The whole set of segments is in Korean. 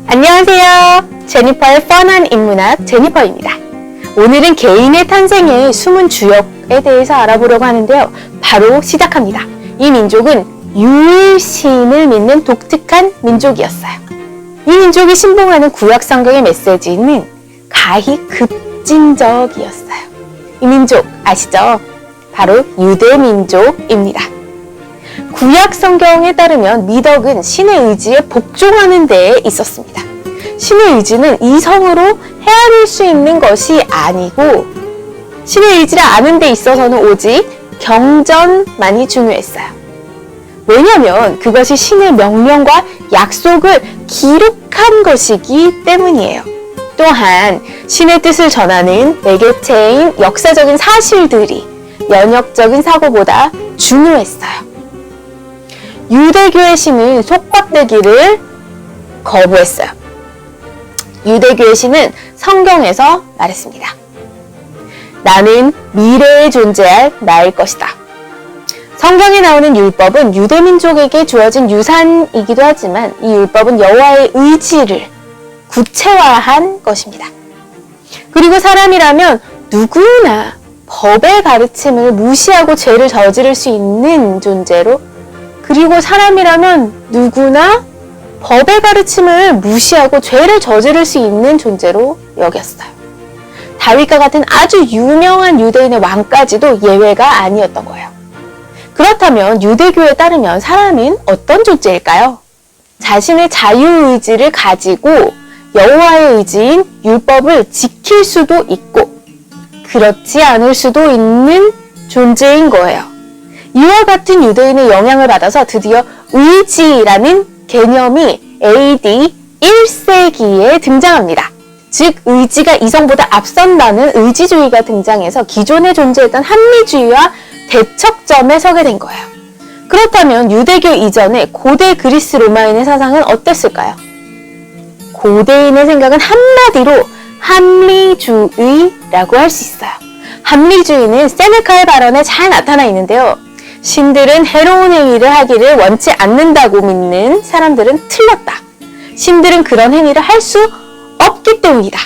안녕하세요. 제니퍼의 펀한 인문학 제니퍼입니다. 오늘은 개인의 탄생의 숨은 주역에 대해서 알아보려고 하는데요. 바로 시작합니다. 이 민족은 유일신을 믿는 독특한 민족이었어요. 이 민족이 신봉하는 구약 성경의 메시지는 가히 급진적이었어요. 이 민족 아시죠? 바로 유대 민족입니다. 구약 성경에 따르면 미덕은 신의 의지에 복종하는 데에 있었습니다. 신의 의지는 이성으로 헤아릴 수 있는 것이 아니고 신의 의지를 아는 데 있어서는 오직 경전만이 중요했어요. 왜냐하면 그것이 신의 명령과 약속을 기록한 것이기 때문이에요. 또한 신의 뜻을 전하는 매개체인 역사적인 사실들이 연역적인 사고보다 중요했어요. 유대교의 신은 속박되기를 거부했어요. 유대교의 신은 성경에서 말했습니다. 나는 미래에 존재할 나일 것이다. 성경에 나오는 율법은 유대민족에게 주어진 유산이기도 하지만 이 율법은 여호와의 의지를 구체화한 것입니다. 그리고 사람이라면 누구나 법의 가르침을 무시하고 죄를 저지를 수 있는 존재로, 그리고 사람이라면 누구나 법의 가르침을 무시하고 죄를 저지를 수 있는 존재로 여겼어요. 다윗과 같은 아주 유명한 유대인의 왕까지도 예외가 아니었던 거예요. 그렇다면 유대교에 따르면 사람은 어떤 존재일까요? 자신의 자유의지를 가지고 여호와의 의지인 율법을 지킬 수도 있고 그렇지 않을 수도 있는 존재인 거예요. 이와 같은 유대인의 영향을 받아서 드디어 의지라는 개념이 AD 1세기에 등장합니다. 즉 의지가 이성보다 앞선다는 의지주의가 등장해서 기존에 존재했던 합리주의와 대척점에 서게 된 거예요. 그렇다면 유대교 이전에 고대 그리스 로마인의 사상은 어땠을까요? 고대인의 생각은 한마디로 합리주의라고 할 수 있어요. 합리주의는 세네카의 발언에 잘 나타나 있는데요. 신들은 해로운 행위를 하기를 원치 않는다고 믿는 사람들은 틀렸다. 신들은 그런 행위를 할 수 없기 때문이다.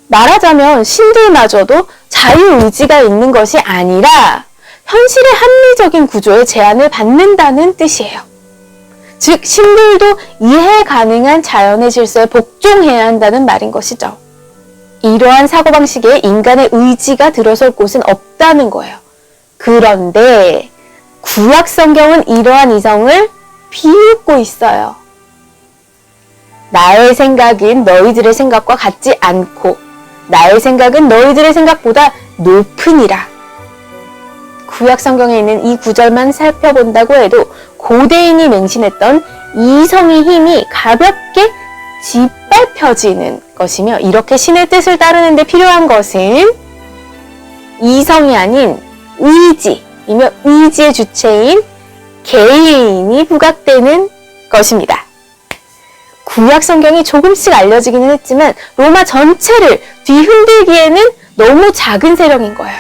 말하자면 신들마저도 자유의지가 있는 것이 아니라 현실의 합리적인 구조에 제한을 받는다는 뜻이에요. 즉 신들도 이해 가능한 자연의 질서에 복종해야 한다는 말인 것이죠. 이러한 사고방식에 인간의 의지가 들어설 곳은 없다는 거예요. 그런데 구약 성경은 이러한 이성을 비웃고 있어요. 나의 생각은 너희들의 생각과 같지 않고 나의 생각은 너희들의 생각보다 높으니라. 구약 성경에 있는 이 구절만 살펴본다고 해도 고대인이 맹신했던 이성의 힘이 가볍게 짓밟혀지는 것이며, 이렇게 신의 뜻을 따르는 데 필요한 것은 이성이 아닌 의지이며 의지의 주체인 개인이 부각되는 것입니다. 구약 성경이 조금씩 알려지기는 했지만 로마 전체를 뒤흔들기에는 너무 작은 세력인 거예요.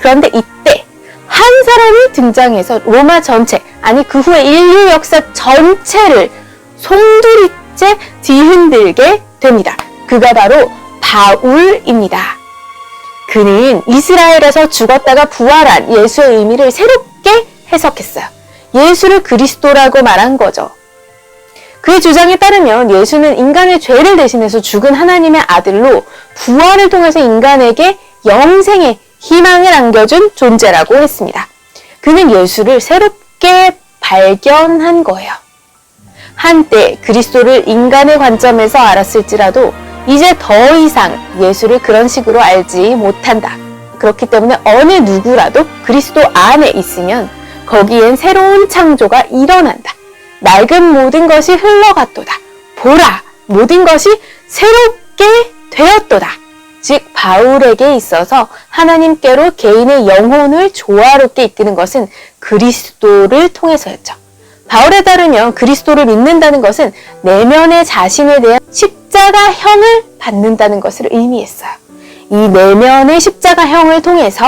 그런데 이때 한 사람이 등장해서 로마 전체, 아니 그 후에 인류 역사 전체를 송두리째 뒤흔들게 됩니다. 그가 바로 바울입니다. 그는 이스라엘에서 죽었다가 부활한 예수의 의미를 새롭게 해석했어요. 예수를 그리스도라고 말한 거죠. 그의 주장에 따르면 예수는 인간의 죄를 대신해서 죽은 하나님의 아들로 부활을 통해서 인간에게 영생의 희망을 안겨준 존재라고 했습니다. 그는 예수를 새롭게 발견한 거예요. 한때 그리스도를 인간의 관점에서 알았을지라도 이제 더 이상 예수를 그런 식으로 알지 못한다. 그렇기 때문에 어느 누구라도 그리스도 안에 있으면 거기엔 새로운 창조가 일어난다. 낡은 모든 것이 흘러갔도다. 보라, 모든 것이 새롭게 되었도다. 즉 바울에게 있어서 하나님께로 개인의 영혼을 조화롭게 이끄는 것은 그리스도를 통해서였죠. 바울에 따르면 그리스도를 믿는다는 것은 내면의 자신에 대한 십자가형을 받는다는 것을 의미했어요. 이 내면의 십자가형을 통해서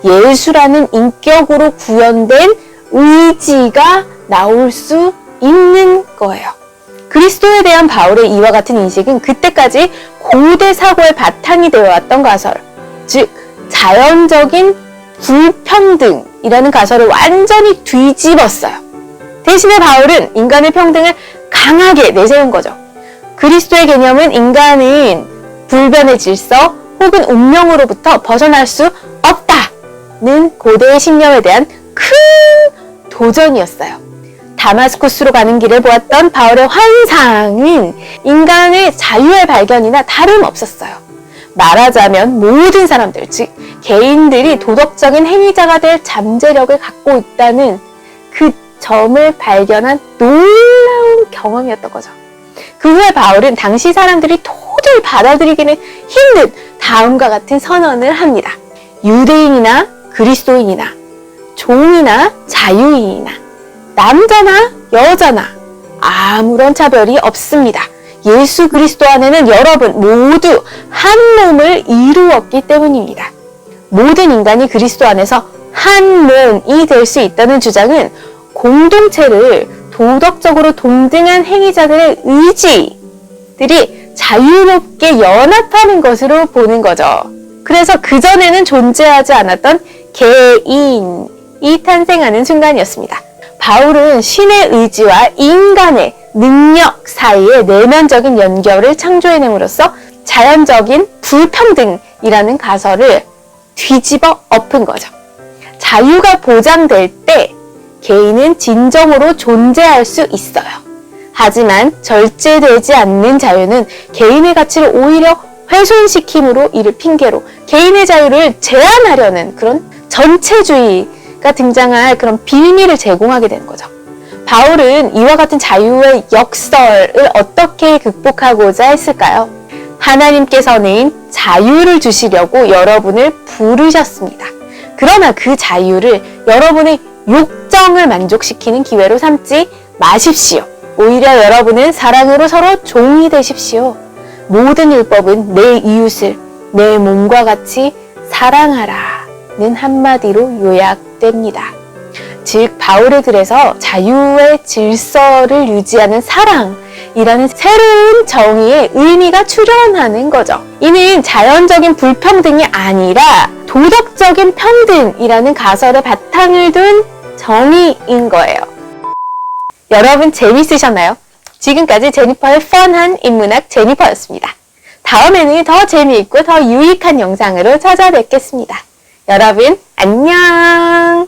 예수라는 인격으로 구현된 의지가 나올 수 있는 거예요. 그리스도에 대한 바울의 이와 같은 인식은 그때까지 고대 사고의 바탕이 되어왔던 가설, 즉 자연적인 불평등이라는 가설을 완전히 뒤집었어요. 대신에 바울은 인간의 평등을 강하게 내세운 거죠. 그리스도의 개념은 인간은 불변의 질서 혹은 운명으로부터 벗어날 수 없다는 고대의 신념에 대한 큰 도전이었어요. 다마스쿠스로 가는 길에 보았던 바울의 환상은 인간의 자유의 발견이나 다름없었어요. 말하자면 모든 사람들, 즉 개인들이 도덕적인 행위자가 될 잠재력을 갖고 있다는 그 점을 발견한 놀라운 경험이었던 거죠. 그 후에 바울은 당시 사람들이 도저히 받아들이기는 힘든 다음과 같은 선언을 합니다. 유대인이나 그리스도인이나 종이나 자유인이나 남자나 여자나 아무런 차별이 없습니다. 예수 그리스도 안에는 여러분 모두 한 몸을 이루었기 때문입니다. 모든 인간이 그리스도 안에서 한 몸이 될 수 있다는 주장은 공동체를 도덕적으로 동등한 행위자들의 의지들이 자유롭게 연합하는 것으로 보는 거죠. 그래서 그전에는 존재하지 않았던 개인이 탄생하는 순간이었습니다. 바울은 신의 의지와 인간의 능력 사이의 내면적인 연결을 창조해냄으로써 자연적인 불평등이라는 가설을 뒤집어 엎은 거죠. 자유가 보장될 때 개인은 진정으로 존재할 수 있어요. 하지만 절제되지 않는 자유는 개인의 가치를 오히려 훼손시킴으로 이를 핑계로 개인의 자유를 제한하려는 그런 전체주의가 등장할 그런 빌미를 제공하게 되는 거죠. 바울은 이와 같은 자유의 역설을 어떻게 극복하고자 했을까요? 하나님께서는 자유를 주시려고 여러분을 부르셨습니다. 그러나 그 자유를 여러분의 욕정을 만족시키는 기회로 삼지 마십시오. 오히려 여러분은 사랑으로 서로 종이 되십시오. 모든 율법은 내 이웃을 내 몸과 같이 사랑하라는 한마디로 요약됩니다. 즉 바울의 글에서 자유의 질서를 유지하는 사랑이라는 새로운 정의의 의미가 출현하는 거죠. 이는 자연적인 불평등이 아니라 도덕적인 평등이라는 가설의 바탕을 둔 정의인 거예요. 여러분 재밌으셨나요? 지금까지 제니퍼의 펀한 인문학 제니퍼였습니다. 다음에는 더 재미있고 더 유익한 영상으로 찾아뵙겠습니다. 여러분 안녕!